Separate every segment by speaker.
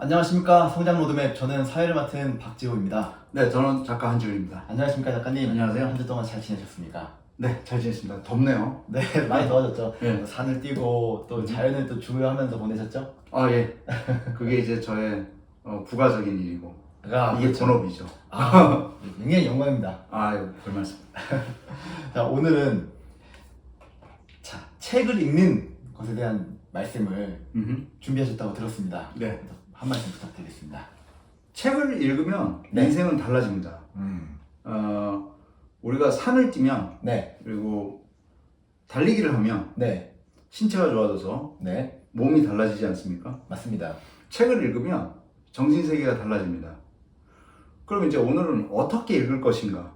Speaker 1: 안녕하십니까. 성장 로드맵. 저는 사회를 맡은 박지호입니다.
Speaker 2: 네, 저는 작가 한지훈입니다.
Speaker 1: 안녕하십니까 작가님.
Speaker 2: 안녕하세요.
Speaker 1: 한 주 동안 잘 지내셨습니까?
Speaker 2: 네, 잘 지냈습니다. 덥네요.
Speaker 1: 네, 많이 더워졌죠.
Speaker 2: 네.
Speaker 1: 산을 뛰고 또 자연을 또 주유하면서 보내셨죠?
Speaker 2: 아, 예. 그게 이제 저의 부가적인 일이고 이게
Speaker 1: 그렇죠.
Speaker 2: 본업이죠.
Speaker 1: 굉장히 영광입니다.
Speaker 2: 아, 별 말씀.
Speaker 1: 자, 오늘은 책을 읽는 것에 대한 말씀을 준비하셨다고 들었습니다.
Speaker 2: 네.
Speaker 1: 그래서 한 말씀 부탁드리겠습니다.
Speaker 2: 책을 읽으면
Speaker 1: 네.
Speaker 2: 인생은 달라집니다. 우리가 산을 뛰면
Speaker 1: 네,
Speaker 2: 그리고 달리기를 하면
Speaker 1: 네,
Speaker 2: 신체가 좋아져서
Speaker 1: 네,
Speaker 2: 몸이 달라지지 않습니까?
Speaker 1: 맞습니다.
Speaker 2: 책을 읽으면 정신세계가 달라집니다. 그럼 이제 오늘은 어떻게 읽을 것인가,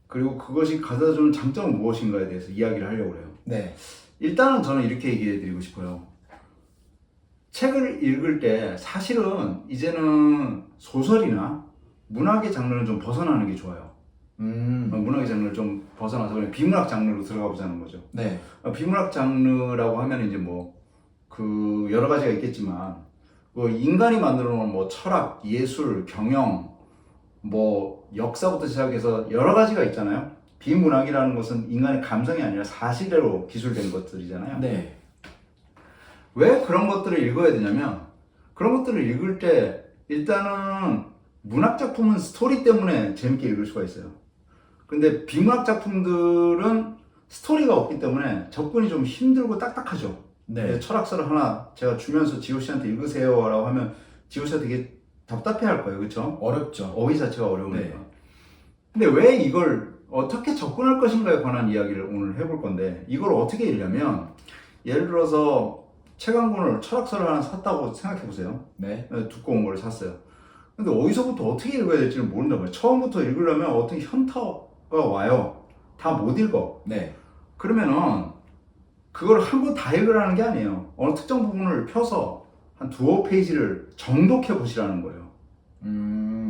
Speaker 2: 그리고 그것이 가져다주는 장점은 무엇인가에 대해서 이야기를 하려고 해요.
Speaker 1: 네,
Speaker 2: 일단은 저는 이렇게 얘기해 드리고 싶어요. 책을 읽을 때 사실은 이제는 소설이나 문학의 장르는 좀 벗어나는 게 좋아요. 문학의 장르를 좀 벗어나서 그냥 비문학 장르로 들어가 보자는 거죠.
Speaker 1: 네,
Speaker 2: 비문학 장르라고 하면 이제 그 여러 가지가 있겠지만 인간이 만들어 놓은 철학, 예술, 경영, 역사부터 시작해서 여러 가지가 있잖아요. 비문학이라는 것은 인간의 감성이 아니라 사실대로 기술된 것들이잖아요.
Speaker 1: 네,
Speaker 2: 왜 그런 것들을 읽어야 되냐면, 그런 것들을 읽을 때 일단은 문학 작품은 스토리 때문에 재밌게 읽을 수가 있어요. 근데 비문학 작품들은 스토리가 없기 때문에 접근이 좀 힘들고 딱딱하죠.
Speaker 1: 네,
Speaker 2: 철학서를 하나 제가 주면서 지호 씨한테 읽으세요 라고 하면 지호 씨가 되게 답답해 할 거예요. 그렇죠?
Speaker 1: 어렵죠.
Speaker 2: 어휘 자체가 어려우니까.
Speaker 1: 네.
Speaker 2: 근데 왜 이걸 어떻게 접근할 것인가에 관한 이야기를 오늘 해볼 건데, 이걸 어떻게 읽냐면, 예를 들어서 책 한 권을, 철학서를 하나 샀다고 생각해 보세요.
Speaker 1: 네,
Speaker 2: 두꺼운 걸 샀어요. 근데 어디서부터 어떻게 읽어야 될지를 모른단 말이에요. 처음부터 읽으려면 어떤 현타가 와요. 다 못 읽어.
Speaker 1: 네,
Speaker 2: 그러면은 그걸 한 번 다 읽으라는 게 아니에요. 어느 특정 부분을 펴서 한 두어 페이지를 정독해 보시라는 거예요.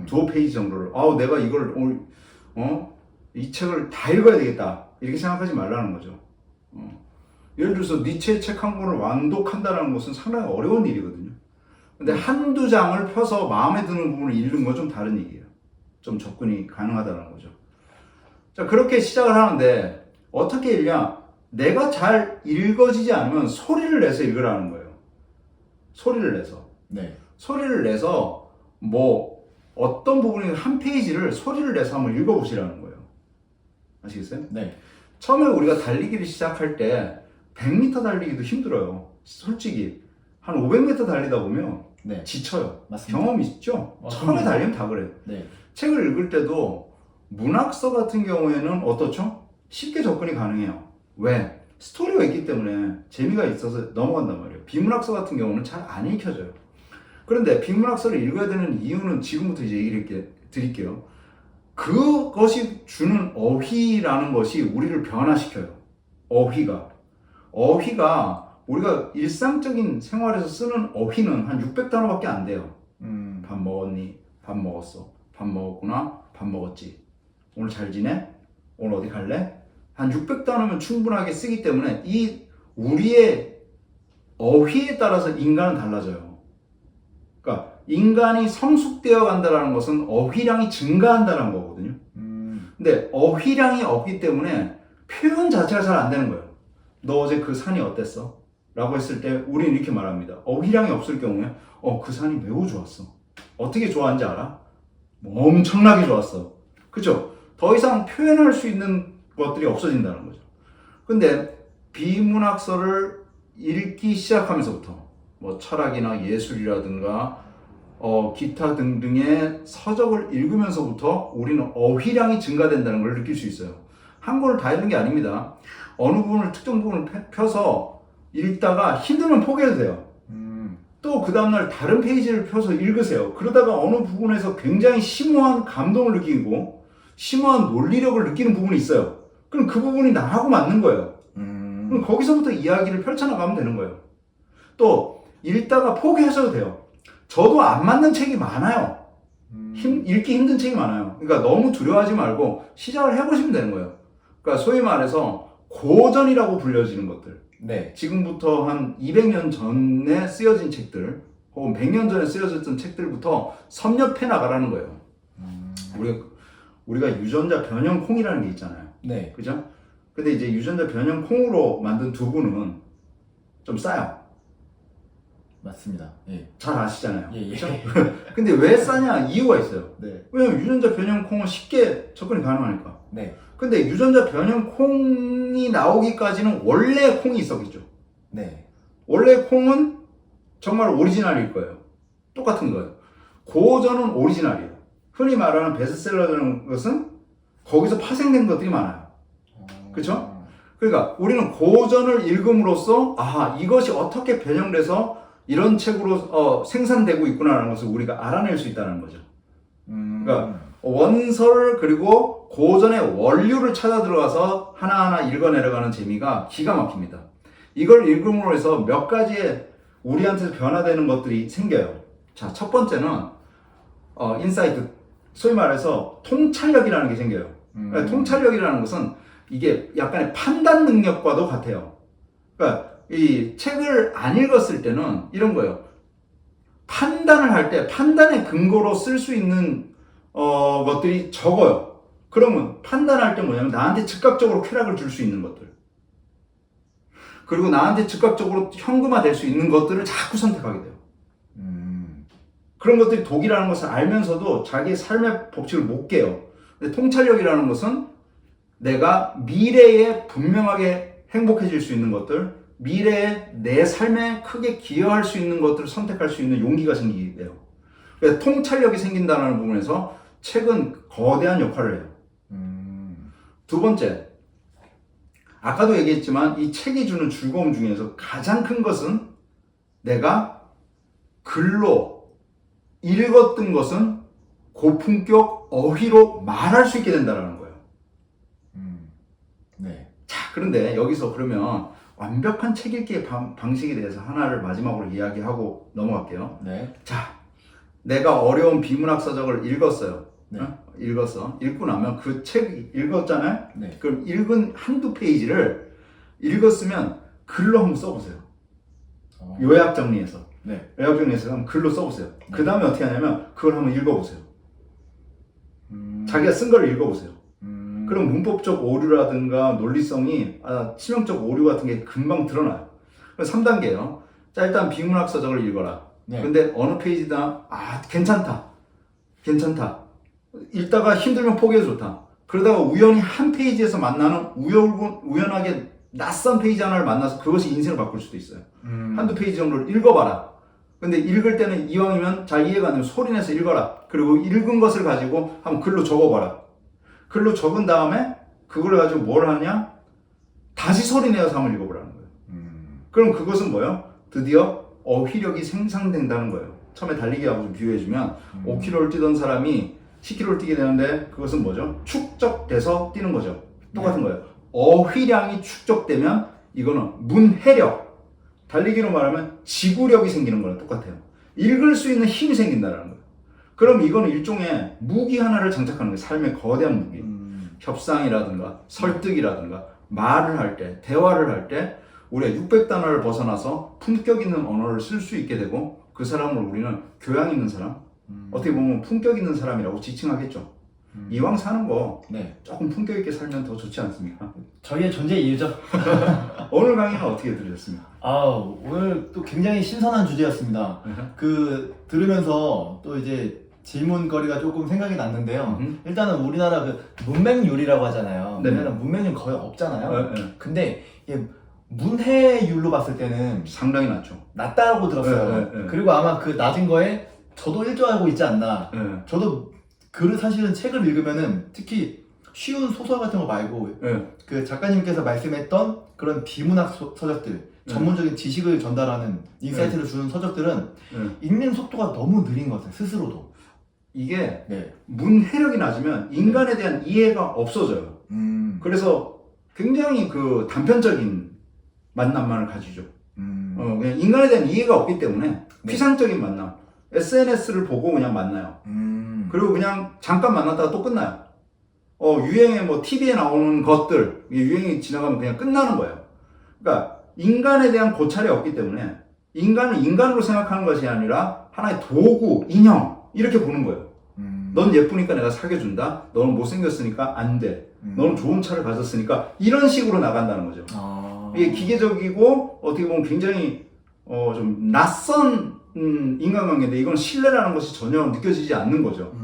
Speaker 2: 두어 페이지 정도를. 내가 이걸 오늘 이 책을 다 읽어야 되겠다, 이렇게 생각하지 말라는 거죠. 예를 들어서 니체의 책 한 권을 완독한다는 것은 상당히 어려운 일이거든요. 근데 한두 장을 펴서 마음에 드는 부분을 읽는 건 좀 다른 얘기예요. 좀 접근이 가능하다는 거죠. 자, 그렇게 시작을 하는데 어떻게 읽냐? 내가 잘 읽어지지 않으면 소리를 내서 읽으라는 거예요. 소리를 내서.
Speaker 1: 네,
Speaker 2: 소리를 내서 어떤 부분이 한 페이지를 소리를 내서 한번 읽어보시라는 거예요. 아시겠어요?
Speaker 1: 네,
Speaker 2: 처음에 우리가 달리기를 시작할 때 100m 달리기도 힘들어요. 솔직히 한 500m 달리다 보면
Speaker 1: 네,
Speaker 2: 지쳐요.
Speaker 1: 맞습니다.
Speaker 2: 경험이 있죠? 처음에
Speaker 1: 그럼요.
Speaker 2: 달리면 다 그래요.
Speaker 1: 네,
Speaker 2: 책을 읽을 때도 문학서 같은 경우에는 어떻죠? 쉽게 접근이 가능해요. 왜? 스토리가 있기 때문에 재미가 있어서 넘어간단 말이에요. 비문학서 같은 경우는 잘 안 읽혀져요. 그런데 비문학서를 읽어야 되는 이유는 지금부터 이제 얘기를 드릴게요. 그것이 주는 어휘라는 것이 우리를 변화시켜요. 어휘가 우리가 일상적인 생활에서 쓰는 어휘는 한 600단어밖에 안 돼요. 밥 먹었니? 밥 먹었어. 밥 먹었구나? 밥 먹었지. 오늘 잘 지내? 오늘 어디 갈래? 한 600단어면 충분하게 쓰기 때문에 우리의 어휘에 따라서 인간은 달라져요. 그러니까 인간이 성숙되어 간다는 것은 어휘량이 증가한다는 거거든요. 근데 어휘량이 없기 때문에 표현 자체가 잘 안 되는 거예요. 너 어제 그 산이 어땠어? 라고 했을 때 우리는 이렇게 말합니다. 어휘량이 없을 경우에 그 산이 매우 좋았어. 어떻게 좋아하는지 알아? 엄청나게 좋았어. 그죠? 더 이상 표현할 수 있는 것들이 없어진다는 거죠. 근데 비문학서를 읽기 시작하면서부터 철학이나 예술이라든가 기타 등등의 서적을 읽으면서부터 우리는 어휘량이 증가된다는 걸 느낄 수 있어요. 한 권을 다 읽는 게 아닙니다. 어느 부분을, 특정 부분을 펴서 읽다가 힘들면 포기해도 돼요. 또 그 다음날 다른 페이지를 펴서 읽으세요. 그러다가 어느 부분에서 굉장히 심오한 감동을 느끼고 심오한 논리력을 느끼는 부분이 있어요. 그럼 그 부분이 나하고 맞는 거예요. 그럼 거기서부터 이야기를 펼쳐나가면 되는 거예요. 또 읽다가 포기하셔도 돼요. 저도 안 맞는 책이 많아요. 읽기 힘든 책이 많아요. 그러니까 너무 두려워하지 말고 시작을 해보시면 되는 거예요. 그러니까 소위 말해서 고전이라고 불려지는 것들,
Speaker 1: 네.
Speaker 2: 지금부터 한 200년 전에 쓰여진 책들, 혹은 100년 전에 쓰여졌던 책들부터 섭렵해 나가라는 거예요. 우리가 유전자 변형 콩이라는 게 있잖아요.
Speaker 1: 네.
Speaker 2: 그죠? 근데 이제 유전자 변형 콩으로 만든 두부는 좀 싸요.
Speaker 1: 맞습니다. 예.
Speaker 2: 잘 아시잖아요.
Speaker 1: 예, 예.
Speaker 2: 그렇죠? 근데 왜 싸냐 이유가 있어요.
Speaker 1: 네.
Speaker 2: 왜냐면 유전자 변형 콩은 쉽게 접근이 가능하니까.
Speaker 1: 네.
Speaker 2: 근데 유전자 변형 콩이 나오기까지는 원래 콩이 있었겠죠.
Speaker 1: 네.
Speaker 2: 원래 콩은 정말 오리지널일 거예요. 똑같은 거예요. 고전은 오리지널이에요. 흔히 말하는 베스트셀러라는 것은 거기서 파생된 것들이 많아요. 그렇죠? 그러니까 우리는 고전을 읽음으로써 아 이것이 어떻게 변형돼서 이런 책으로 생산되고 있구나라는 것을 우리가 알아낼 수 있다는 거죠. 그러니까 원설 그리고 고전의 원류를 찾아 들어가서 하나하나 읽어내려가는 재미가 기가 막힙니다. 이걸 읽음으로 해서 몇 가지의 우리한테서 변화되는 것들이 생겨요. 자, 첫 번째는 인사이트, 소위 말해서 통찰력이라는 게 생겨요. 그러니까 통찰력이라는 것은 이게 약간의 판단 능력과도 같아요. 그러니까 이 책을 안 읽었을 때는 이런 거예요. 판단을 할 때 판단의 근거로 쓸 수 있는 것들이 적어요. 그러면 판단할 때 뭐냐면 나한테 즉각적으로 쾌락을 줄 수 있는 것들, 그리고 나한테 즉각적으로 현금화 될 수 있는 것들을 자꾸 선택하게 돼요. 그런 것들이 독이라는 것을 알면서도 자기의 삶의 법칙을 못 깨요. 근데 통찰력이라는 것은 내가 미래에 분명하게 행복해질 수 있는 것들, 미래에 내 삶에 크게 기여할 수 있는 것들을 선택할 수 있는 용기가 생기게 돼요. 그래서 통찰력이 생긴다는 부분에서 책은 거대한 역할을 해요. 두 번째, 아까도 얘기했지만 이 책이 주는 즐거움 중에서 가장 큰 것은 내가 글로 읽었던 것은 고품격 어휘로 말할 수 있게 된다는 거예요.
Speaker 1: 네.
Speaker 2: 자, 그런데 여기서 그러면 완벽한 책 읽기의 방식에 대해서 하나를 마지막으로 이야기하고 넘어갈게요.
Speaker 1: 네.
Speaker 2: 자, 내가 어려운 비문학 서적을 읽었어요.
Speaker 1: 네.
Speaker 2: 읽었어. 읽고 나면 그 책 읽었잖아요?
Speaker 1: 네.
Speaker 2: 그럼 읽은 한두 페이지를 읽었으면 글로 한번 써보세요. 요약 정리해서.
Speaker 1: 네.
Speaker 2: 요약 정리해서 한번 글로 써보세요.
Speaker 1: 네.
Speaker 2: 그 다음에 어떻게 하냐면 그걸 한번 읽어보세요. 자기가 쓴 걸 읽어보세요. 그럼 문법적 오류라든가 논리성이 치명적 오류 같은 게 금방 드러나요. 3단계예요. 자, 일단 비문학 서적을 읽어라.
Speaker 1: 네.
Speaker 2: 근데 어느 페이지다 괜찮다. 읽다가 힘들면 포기해도 좋다. 그러다가 우연히 한 페이지에서 만나는 우연하게 낯선 페이지 하나를 만나서 그것이 인생을 바꿀 수도 있어요. 한두 페이지 정도를 읽어봐라. 근데 읽을 때는 이왕이면 잘 이해가 안 되면 소리내서 읽어라. 그리고 읽은 것을 가지고 한번 글로 적어봐라. 글로 적은 다음에 그걸 가지고 뭘 하냐? 다시 소리내어서 한번 읽어보라는 거예요. 그럼 그것은 뭐예요? 드디어 어휘력이 생성된다는 거예요. 처음에 달리기하고 좀 비유해주면 5km를 뛰던 사람이 10km를 뛰게 되는데 그것은 뭐죠? 축적돼서 뛰는 거죠. 똑같은 거예요. 어휘량이 축적되면 이거는 문해력, 달리기로 말하면 지구력이 생기는 거랑 똑같아요. 읽을 수 있는 힘이 생긴다는 거예요. 그럼 이거는 일종의 무기 하나를 장착하는 거예요. 삶의 거대한 무기. 협상이라든가 설득이라든가 말을 할 때, 대화를 할 때 우리가 600단어를 벗어나서 품격 있는 언어를 쓸 수 있게 되고 그 사람을 우리는 교양 있는 사람, 어떻게 보면 품격 있는 사람이라고 지칭하겠죠. 이왕 사는 거
Speaker 1: 네.
Speaker 2: 조금 품격 있게 살면 더 좋지 않습니까?
Speaker 1: 저희의 존재 이유죠.
Speaker 2: 오늘 강의는 어떻게 들으셨습니까?
Speaker 1: 오늘 또 굉장히 신선한 주제였습니다. 들으면서 또 이제 질문거리가 조금 생각이 났는데요. 일단은 우리나라 그 문맹률이라고 하잖아요.
Speaker 2: 네.
Speaker 1: 우리나라 문맹률 거의 없잖아요.
Speaker 2: 네.
Speaker 1: 근데 이게 문해율로 봤을 때는
Speaker 2: 상당히 낮죠.
Speaker 1: 낮다고 들었어요.
Speaker 2: 네.
Speaker 1: 그리고 아마 그 낮은 거에 저도 일조하고 있지 않나.
Speaker 2: 네.
Speaker 1: 저도 사실은 책을 읽으면은 특히 쉬운 소설 같은 거 말고 그 작가님께서 말씀했던 그런 비문학 서적들, 전문적인 지식을 전달하는 인사이트를 주는 서적들은 읽는 속도가 너무 느린 것 같아요. 스스로도.
Speaker 2: 이게 문해력이 낮으면 인간에 대한 이해가 없어져요. 그래서 굉장히 그 단편적인 만남만을 가지죠. 그냥 인간에 대한 이해가 없기 때문에 피상적인 만남, SNS를 보고 그냥 만나요. 그리고 그냥 잠깐 만났다가 또 끝나요. 유행에 뭐 TV에 나오는 것들, 유행이 지나가면 그냥 끝나는 거예요. 그러니까 인간에 대한 고찰이 없기 때문에 인간을 인간으로 생각하는 것이 아니라 하나의 도구, 인형 이렇게 보는 거예요. 넌 예쁘니까 내가 사귀어준다. 너는 못생겼으니까 안 돼. 너는 좋은 차를 가졌으니까 이런 식으로 나간다는 거죠. 이게 기계적이고 어떻게 보면 굉장히 좀 낯선 인간관계인데 이건 신뢰라는 것이 전혀 느껴지지 않는 거죠.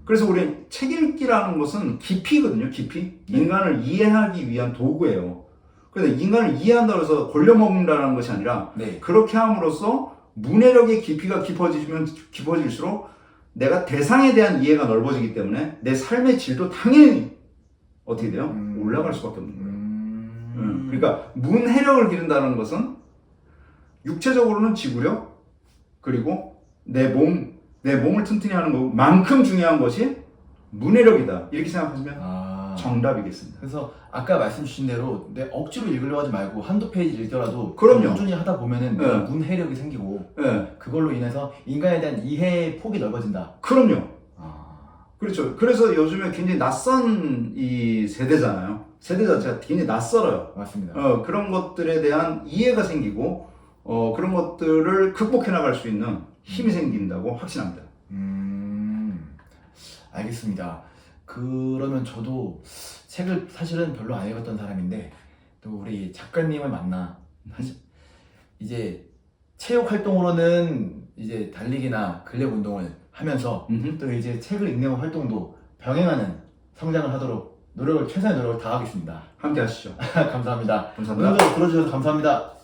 Speaker 2: 그래서 우리 책 읽기라는 것은 깊이거든요. 깊이. 인간을 이해하기 위한 도구예요. 그래서 인간을 이해한다고 해서 골려먹는다는 것이 아니라
Speaker 1: 네.
Speaker 2: 그렇게 함으로써 문해력의 깊이가 깊어지면 깊어질수록 내가 대상에 대한 이해가 넓어지기 때문에 내 삶의 질도 당연히 어떻게 돼요? 올라갈 수밖에 없는 거예요. 그러니까 문해력을 기른다는 것은 육체적으로는 지구력 그리고 내 몸을 튼튼히 하는 것만큼 중요한 것이 문해력이다. 이렇게 생각하시면 정답이겠습니다.
Speaker 1: 그래서 아까 말씀 주신 대로 내 억지로 읽으려고 하지 말고 한두 페이지 읽더라도
Speaker 2: 그럼요.
Speaker 1: 꾸준히 하다 보면은
Speaker 2: 네.
Speaker 1: 문해력이 생기고
Speaker 2: 네.
Speaker 1: 그걸로 인해서 인간에 대한 이해의 폭이 넓어진다.
Speaker 2: 그럼요. 그렇죠. 그래서 요즘에 굉장히 낯선 이 세대잖아요. 세대 자체가 굉장히 낯설어요.
Speaker 1: 맞습니다.
Speaker 2: 그런 것들에 대한 이해가 생기고 그런 것들을 극복해 나갈 수 있는 힘이 생긴다고 확신합니다.
Speaker 1: 알겠습니다. 그러면 저도 책을 사실은 별로 안 읽었던 사람인데 또 우리 작가님을 만나 이제 체육 활동으로는 이제 달리기나 근력 운동을 하면서 또 이제 책을 읽는 활동도 병행하는 성장을 하도록 최선의 노력을 다하겠습니다.
Speaker 2: 함께 하시죠.
Speaker 1: 감사합니다.
Speaker 2: 감사합니다.
Speaker 1: 오늘도 들어주셔서 감사합니다.